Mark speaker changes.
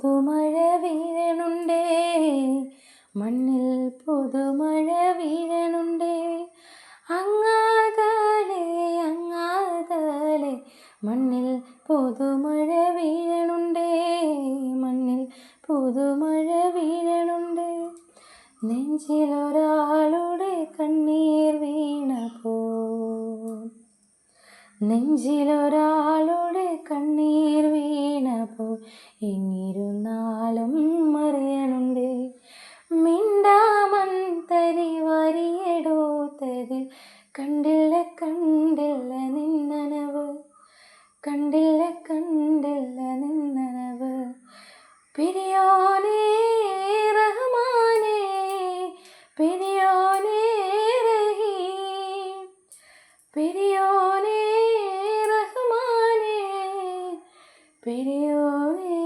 Speaker 1: പുതുമഴ വീഴണുണ്ടേ, മണ്ണിൽ പുതുമഴ വീഴണുണ്ടേ. അങ്ങാകലെ അങ്ങാകലെ മണ്ണിൽ പുതുമഴ വീഴണുണ്ടേ, മണ്ണിൽ പുതുമഴ വീഴണുണ്ടേ. നെഞ്ചിലൊരാളുടെ കണ്ണീർ വീണപ്പോൾ, നെഞ്ചിലൊരാളുടെ കണ്ണീർ വീണപ്പോൾ എങ്ങിരുന്നാലും അറിയണുണ്ടേ. മിണ്ടാമൺ തരി വരിയെടുത്തതിൽ കണ്ടില്ല കണ്ടില്ല നിന്നനവ്, കണ്ടില്ല കണ്ടില്ല നിന്നനവ്. പെരിയോനേ റഹ്മാനേ, പെരിയോനേ റഹീം, പെരിയോനേ റഹ്മാനേ, പെരിയോനേ